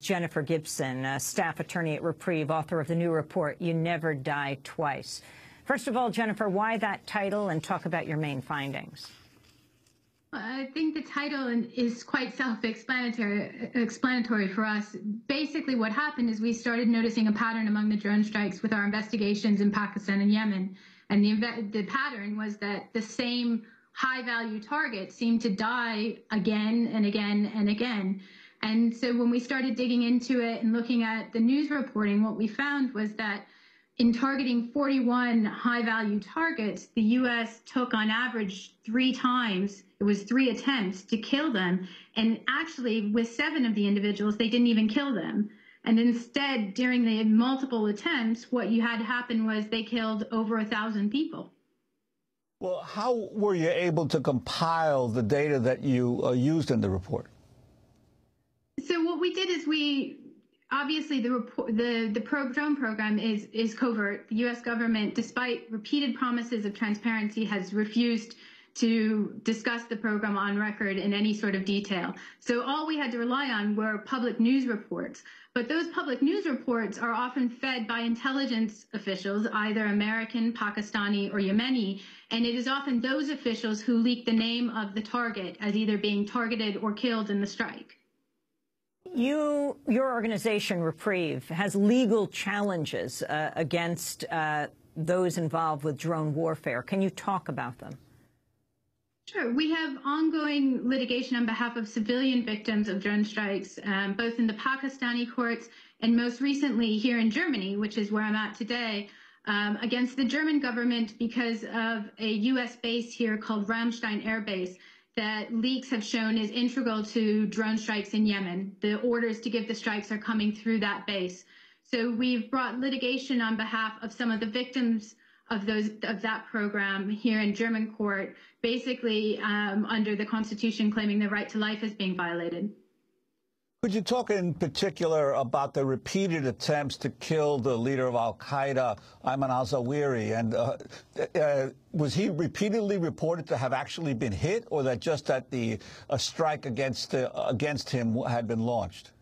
Jennifer Gibson, a staff attorney at Reprieve, author of the new report, You Never Die Twice. First of all, Jennifer, why that title, and talk about your main findings? I think the title is quite self-explanatory for us. Basically, what happened is we started noticing a pattern among the drone strikes with our investigations in Pakistan and Yemen. And the pattern was that the same high-value targets seemed to die again and again and again. And so when we started digging into it and looking at the news reporting, what we found was that in targeting 41 high-value targets, the U.S. took on average 3 times, it was 3 attempts to kill them. And actually, with 7 of the individuals, they didn't even kill them. And instead, during the multiple attempts, what you had happen was they killed over 1,000 people. Well, how were you able to compile the data that you used in the report? So what we did is obviously the drone program is covert. The U.S. government, despite repeated promises of transparency, has refused to discuss the program on record in any sort of detail. So all we had to rely on were public news reports. But those public news reports are often fed by intelligence officials, either American, Pakistani, or Yemeni, and it is often those officials who leak the name of the target as either being targeted or killed in the strike. Your organization, Reprieve, has legal challenges against those involved with drone warfare. Can you talk about them? Sure. We have ongoing litigation on behalf of civilian victims of drone strikes, both in the Pakistani courts and most recently here in Germany, which is where I'm at today, against the German government because of a U.S. base here called Ramstein Air Base that leaks have shown is integral to drone strikes in Yemen. The orders to give the strikes are coming through that base. So we've brought litigation on behalf of some of the victims of that program here in German court, basically under the Constitution claiming the right to life is being violated. Could you talk in particular about the repeated attempts to kill the leader of al-Qaeda, Ayman al-Zawahiri? And was he repeatedly reported to have actually been hit, or that just that a strike against him had been launched?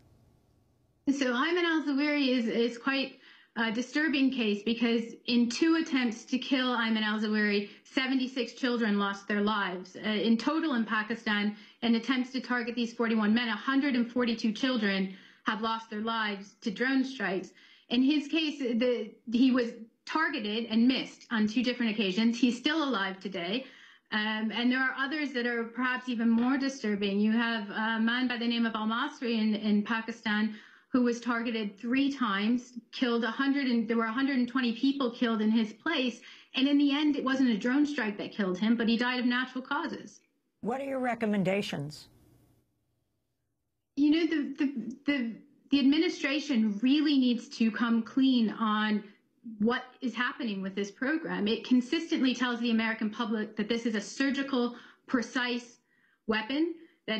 So Ayman al-Zawahiri is quite a disturbing case because in 2 attempts to kill Ayman al-Zawahiri, 76 children lost their lives. In total in Pakistan, in attempts to target these 41 men, 142 children have lost their lives to drone strikes. In his case, he was targeted and missed on 2 different occasions. He's still alive today. And there are others that are perhaps even more disturbing. You have a man by the name of al-Masri in Pakistan who was targeted 3 times, killed there were 120 people killed in his place. And in the end, it wasn't a drone strike that killed him, but he died of natural causes. What are your recommendations? You know, the administration really needs to come clean on what is happening with this program. It consistently tells the American public that this is a surgical, precise weapon, that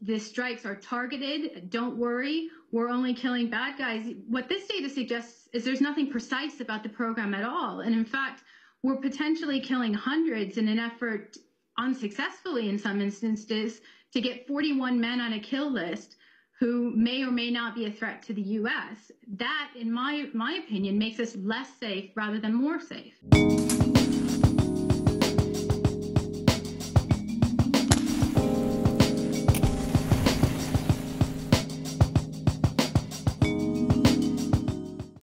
the strikes are targeted. Don't worry, we're only killing bad guys. What this data suggests is there's nothing precise about the program at all. And in fact, we're potentially killing hundreds in an effort, unsuccessfully in some instances, to get 41 men on a kill list who may or may not be a threat to the U.S. That, in my opinion, makes us less safe rather than more safe.